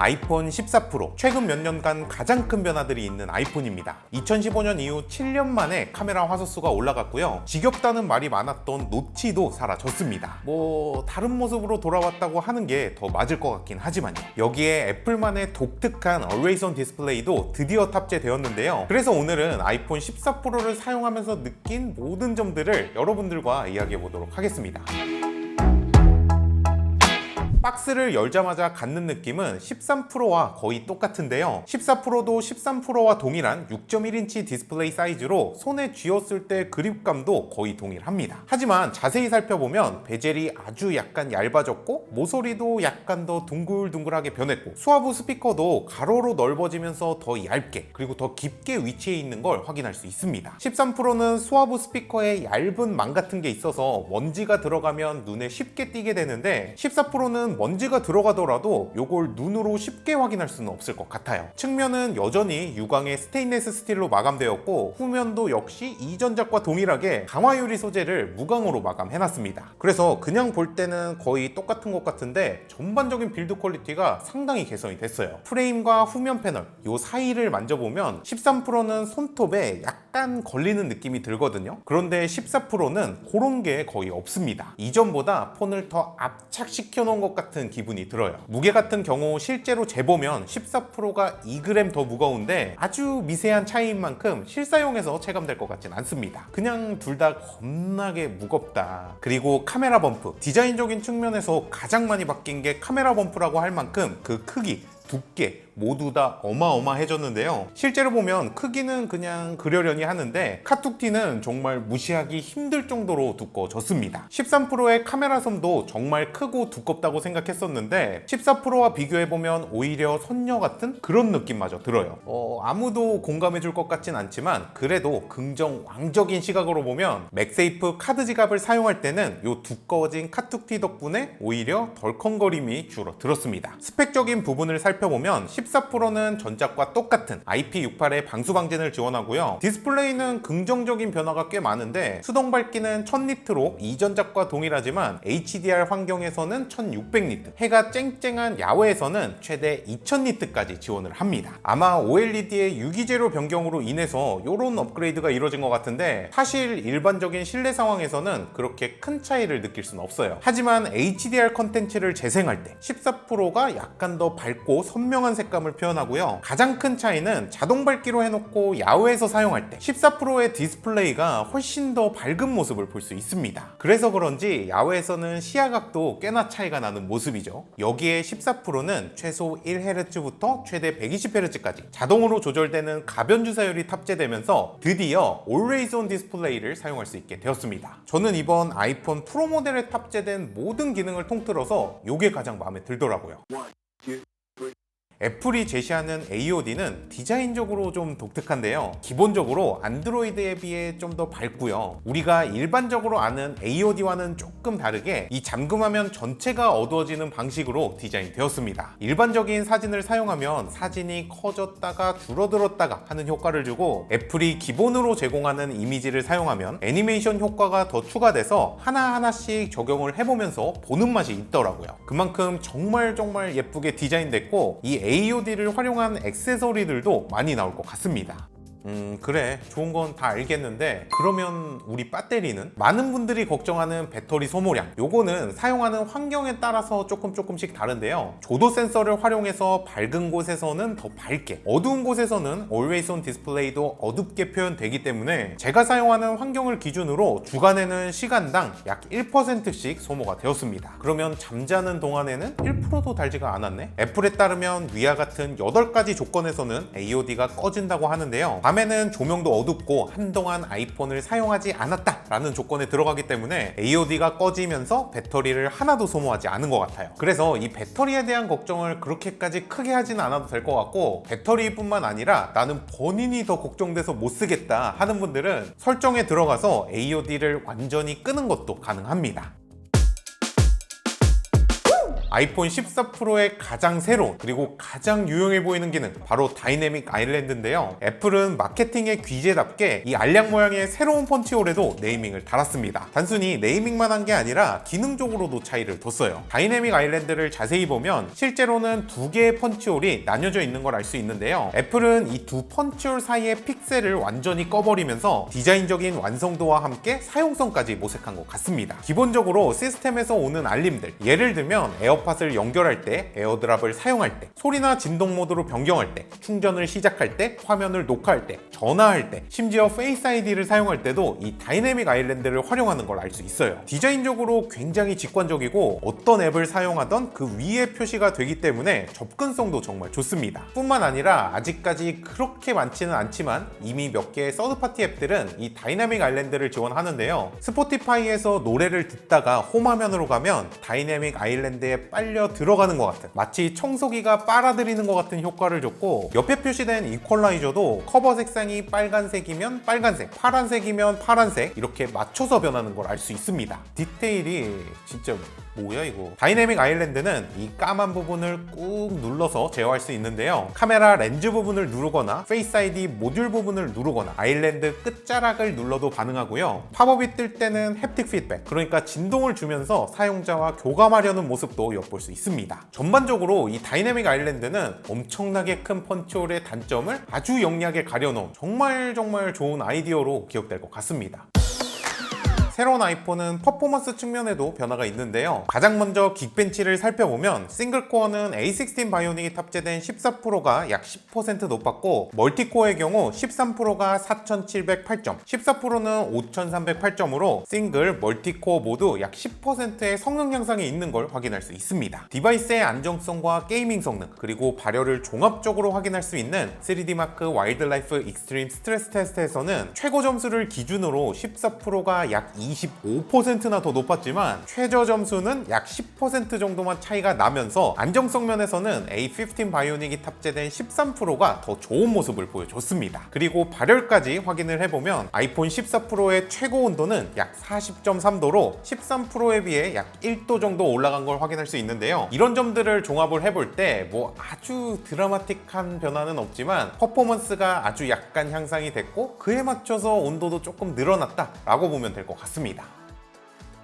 아이폰 14 프로, 최근 몇 년간 가장 큰 변화들이 있는 아이폰입니다. 2015년 이후 7년 만에 카메라 화소수가 올라갔고요. 지겹다는 말이 많았던 노치도 사라졌습니다. 다른 모습으로 돌아왔다고 하는 게 더 맞을 것 같긴 하지만요. 여기에 애플만의 독특한 Always On 디스플레이도 드디어 탑재되었는데요. 그래서 오늘은 아이폰 14 프로를 사용하면서 느낀 모든 점들을 여러분들과 이야기해 보도록 하겠습니다. 박스를 열자마자 갖는 느낌은 13 프로와 거의 똑같은데요. 14 프로도 13 프로와 동일한 6.1인치 디스플레이 사이즈로 손에 쥐었을 때 그립감도 거의 동일합니다. 하지만 자세히 살펴보면 베젤이 아주 약간 얇아졌고 모서리도 약간 더 둥글둥글하게 변했고 수화부 스피커도 가로로 넓어지면서 더 얇게 그리고 더 깊게 위치해 있는 걸 확인할 수 있습니다. 13 프로는 수화부 스피커에 얇은 망 같은 게 있어서 먼지가 들어가면 눈에 쉽게 띄게 되는데 14 프로는 먼지가 들어가더라도 이걸 눈으로 쉽게 확인할 수는 없을 것 같아요. 측면은 여전히 유광의 스테인리스 스틸로 마감되었고 후면도 역시 이전작과 동일하게 강화유리 소재를 무광으로 마감해놨습니다. 그래서 그냥 볼 때는 거의 똑같은 것 같은데 전반적인 빌드 퀄리티가 상당히 개선이 됐어요. 프레임과 후면 패널 이 사이를 만져보면 13 프로는 손톱에 약간 걸리는 느낌이 들거든요. 그런데 14 프로는 그런 게 거의 없습니다. 이전보다 폰을 더 압착시켜 놓은 것 같은 기분이 들어요. 무게 같은 경우 실제로 재보면 14 프로가 2g 더 무거운데 아주 미세한 차이인 만큼 실사용에서 체감될 것 같진 않습니다. 그냥 둘 다 겁나게 무겁다. 그리고 카메라 범프, 디자인적인 측면에서 가장 많이 바뀐 게 카메라 범프라고 할 만큼 그 크기, 두께 모두 다 어마어마해졌는데요. 실제로 보면 크기는 그냥 그려려니 하는데 카툭티는 정말 무시하기 힘들 정도로 두꺼워졌습니다. 13 프로의 카메라 섬도 정말 크고 두껍다고 생각했었는데 14 프로와 비교해보면 오히려 선녀 같은 그런 느낌마저 들어요. 아무도 공감해줄 것 같진 않지만 그래도 긍정왕적인 시각으로 보면 맥세이프 카드 지갑을 사용할 때는 이 두꺼워진 카툭티 덕분에 오히려 덜컹거림이 줄어들었습니다. 스펙적인 부분을 살펴보면 14 프로는 전작과 똑같은 IP68의 방수 방진을 지원하고요. 디스플레이는 긍정적인 변화가 꽤 많은데 수동 밝기는 1000니트로 이전작과 동일하지만 HDR 환경에서는 1600니트, 해가 쨍쨍한 야외에서는 최대 2000니트까지 지원을 합니다. 아마 OLED의 유기재료 변경으로 인해서 이런 업그레이드가 이루어진 것 같은데 사실 일반적인 실내 상황에서는 그렇게 큰 차이를 느낄 수는 없어요. 하지만 HDR 컨텐츠를 재생할 때 14 프로가 약간 더 밝고 선명한 색감을 표현하고요. 가장 큰 차이는 자동 밝기로 해놓고 야외에서 사용할 때 14 프로의 디스플레이가 훨씬 더 밝은 모습을 볼 수 있습니다. 그래서 그런지 야외에서는 시야각도 꽤나 차이가 나는 모습이죠. 여기에 14 프로는 최소 1Hz부터 최대 120Hz까지 자동으로 조절되는 가변 주사율이 탑재되면서 드디어 Always On 디스플레이를 사용할 수 있게 되었습니다. 저는 이번 아이폰 프로 모델에 탑재된 모든 기능을 통틀어서 이게 가장 마음에 들더라고요. 애플이 제시하는 AOD는 디자인적으로 좀 독특한데요. 기본적으로 안드로이드에 비해 좀 더 밝고요. 우리가 일반적으로 아는 AOD와는 조금 다르게 이 잠금화면 전체가 어두워지는 방식으로 디자인되었습니다. 일반적인 사진을 사용하면 사진이 커졌다가 줄어들었다가 하는 효과를 주고 애플이 기본으로 제공하는 이미지를 사용하면 애니메이션 효과가 더 추가돼서 하나하나씩 적용을 해보면서 보는 맛이 있더라고요. 그만큼 정말 예쁘게 디자인됐고 이 AOD를 활용한 액세서리들도 많이 나올 것 같습니다. 그래 좋은 건 다 알겠는데 그러면 우리 배터리는? 많은 분들이 걱정하는 배터리 소모량, 요거는 사용하는 환경에 따라서 조금씩 다른데요. 조도 센서를 활용해서 밝은 곳에서는 더 밝게, 어두운 곳에서는 Always On 디스플레이도 어둡게 표현되기 때문에 제가 사용하는 환경을 기준으로 주간에는 시간당 약 1%씩 소모가 되었습니다. 그러면 잠자는 동안에는 1%도 달지가 않았네? 애플에 따르면 위와 같은 8가지 조건에서는 AOD가 꺼진다고 하는데요. 밤에는 조명도 어둡고 한동안 아이폰을 사용하지 않았다 라는 조건에 들어가기 때문에 AOD가 꺼지면서 배터리를 하나도 소모하지 않은 것 같아요. 그래서 이 배터리에 대한 걱정을 그렇게까지 크게 하진 않아도 될 것 같고, 배터리뿐만 아니라 나는 본인이 더 걱정돼서 못 쓰겠다 하는 분들은 설정에 들어가서 AOD를 완전히 끄는 것도 가능합니다. 아이폰 14 프로의 가장 새로운 그리고 가장 유용해 보이는 기능, 바로 다이내믹 아일랜드인데요. 애플은 마케팅의 귀재답게 이 알약 모양의 새로운 펀치홀에도 네이밍을 달았습니다. 단순히 네이밍만 한 게 아니라 기능적으로도 차이를 뒀어요. 다이내믹 아일랜드를 자세히 보면 실제로는 두 개의 펀치홀이 나뉘어져 있는 걸 알 수 있는데요. 애플은 이 두 펀치홀 사이의 픽셀을 완전히 꺼버리면서 디자인적인 완성도와 함께 사용성까지 모색한 것 같습니다. 기본적으로 시스템에서 오는 알림들, 예를 들면 에어팟을 연결할 때, 에어드랍을 사용할 때, 소리나 진동 모드로 변경할 때, 충전을 시작할 때, 화면을 녹화할 때, 전화할 때, 심지어 페이스 아이디를 사용할 때도 이 다이내믹 아일랜드를 활용하는 걸 알 수 있어요. 디자인적으로 굉장히 직관적이고 어떤 앱을 사용하던 그 위에 표시가 되기 때문에 접근성도 정말 좋습니다. 뿐만 아니라 아직까지 그렇게 많지는 않지만 이미 몇 개의 서드파티 앱들은 이 다이내믹 아일랜드를 지원하는데요. 스포티파이에서 노래를 듣다가 홈화면으로 가면 다이내믹 아일랜드에 빨려 들어가는 것 같은, 마치 청소기가 빨아들이는 것 같은 효과를 줬고, 옆에 표시된 이퀄라이저도 커버 색상이 빨간색이면 빨간색, 파란색이면 파란색, 이렇게 맞춰서 변하는 걸 알 수 있습니다. 디테일이 진짜 뭐야 이거. 다이내믹 아일랜드는 이 까만 부분을 꾹 눌러서 제어할 수 있는데요. 카메라 렌즈 부분을 누르거나 페이스 아이디 모듈 부분을 누르거나 아일랜드 끝자락을 눌러도 가능하고요. 팝업이 뜰 때는 햅틱 피드백, 그러니까 진동을 주면서 사용자와 교감하려는 모습도 엿볼 수 있습니다. 전반적으로 이 다이내믹 아일랜드는 엄청나게 큰 펀치홀의 단점을 아주 영리하게 가려놓은 정말 좋은 아이디어로 기억될 것 같습니다. 새로운 아이폰은 퍼포먼스 측면에도 변화가 있는데요. 가장 먼저 긱벤치를 살펴보면 싱글코어는 A16 바이오닉이 탑재된 14 프로가 약 10% 높았고, 멀티코어의 경우 13 프로가 4708점, 14 프로는 5308점으로 싱글, 멀티코어 모두 약 10%의 성능 향상이 있는 걸 확인할 수 있습니다. 디바이스의 안정성과 게이밍 성능, 그리고 발열을 종합적으로 확인할 수 있는 3D마크 와일드라이프 익스트림 스트레스 테스트에서는 최고 점수를 기준으로 14 프로가 약 25%나 더 높았지만 최저 점수는 약 10% 정도만 차이가 나면서 안정성 면에서는 A15 바이오닉이 탑재된 13 프로가 더 좋은 모습을 보여줬습니다. 그리고 발열까지 확인을 해보면 아이폰 14 프로의 최고 온도는 약 40.3도로 13 프로에 비해 약 1도 정도 올라간 걸 확인할 수 있는데요. 이런 점들을 종합을 해볼 때 뭐 아주 드라마틱한 변화는 없지만 퍼포먼스가 아주 약간 향상이 됐고, 그에 맞춰서 온도도 조금 늘어났다 라고 보면 될 것 같습니다.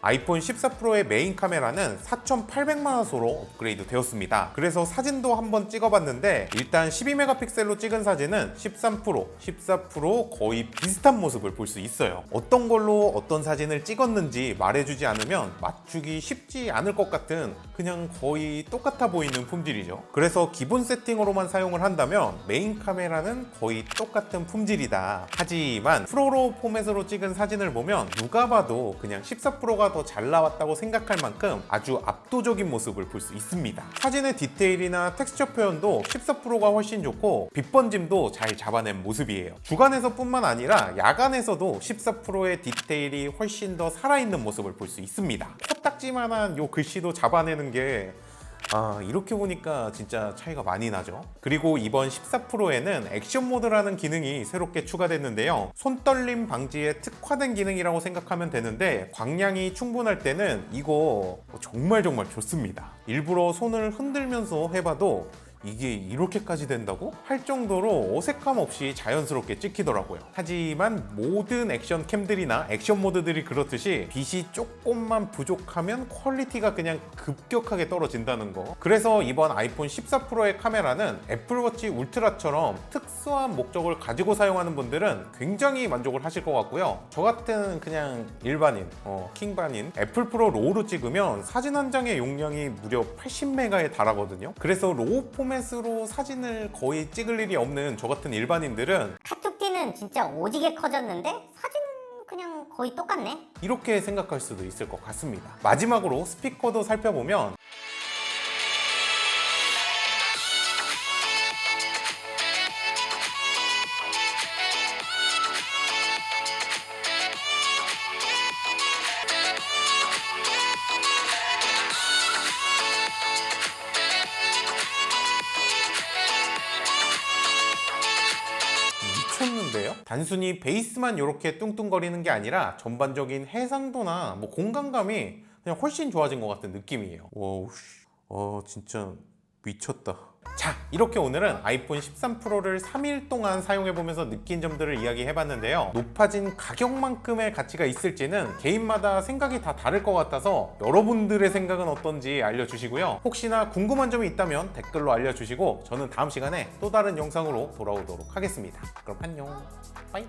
아이폰 14 프로의 메인 카메라는 4800만화소로 업그레이드 되었습니다. 그래서 사진도 한번 찍어봤는데 일단 12메가픽셀로 찍은 사진은 13 프로, 14 프로 거의 비슷한 모습을 볼 수 있어요. 어떤 걸로 어떤 사진을 찍었는지 말해주지 않으면 맞추기 쉽지 않을 것 같은 그냥 거의 똑같아 보이는 품질이죠. 그래서 기본 세팅으로만 사용을 한다면 메인 카메라는 거의 똑같은 품질이다. 하지만 프로로 포맷으로 찍은 사진을 보면 누가 봐도 그냥 14 프로가 더 잘 나왔다고 생각할 만큼 아주 압도적인 모습을 볼 수 있습니다. 사진의 디테일이나 텍스처 표현도 14 프로가 훨씬 좋고 빛 번짐도 잘 잡아낸 모습이에요. 주간에서 뿐만 아니라 야간에서도 14 프로의 디테일이 훨씬 더 살아있는 모습을 볼 수 있습니다. 코딱지만한 요 글씨도 잡아내는 게 이렇게 보니까 진짜 차이가 많이 나죠. 그리고 이번 14 프로에는 액션 모드라는 기능이 새롭게 추가됐는데요. 손떨림 방지에 특화된 기능이라고 생각하면 되는데, 광량이 충분할 때는 이거 정말 좋습니다. 일부러 손을 흔들면서 해봐도 이게 이렇게까지 된다고? 할 정도로 어색함 없이 자연스럽게 찍히더라고요. 하지만 모든 액션 캠들이나 액션 모드들이 그렇듯이 빛이 조금만 부족하면 퀄리티가 그냥 급격하게 떨어진다는 거. 그래서 이번 아이폰 14 프로의 카메라는 애플워치 울트라처럼 특수한 목적을 가지고 사용하는 분들은 굉장히 만족을 하실 것 같고요. 저 같은 그냥 일반인, 킹반인 애플 프로 로우로 찍으면 사진 한 장의 용량이 무려 80메가에 달하거든요. 그래서 로우 포맷으로 사진을 거의 찍을 일이 없는 저 같은 일반인들은 카툭티는 진짜 오지게 커졌는데 사진은 그냥 거의 똑같네? 이렇게 생각할 수도 있을 것 같습니다. 마지막으로 스피커도 살펴보면 미쳤는데요? 단순히 베이스만 이렇게 뚱뚱거리는 게 아니라 전반적인 해상도나 공간감이 그냥 훨씬 좋아진 것 같은 느낌이에요. 와우, 진짜 미쳤다. 자, 이렇게 오늘은 아이폰 13 프로를 3일 동안 사용해보면서 느낀 점들을 이야기해봤는데요. 높아진 가격만큼의 가치가 있을지는 개인마다 생각이 다 다를 것 같아서 여러분들의 생각은 어떤지 알려주시고요. 혹시나 궁금한 점이 있다면 댓글로 알려주시고 저는 다음 시간에 또 다른 영상으로 돌아오도록 하겠습니다. 그럼 안녕. 빠이.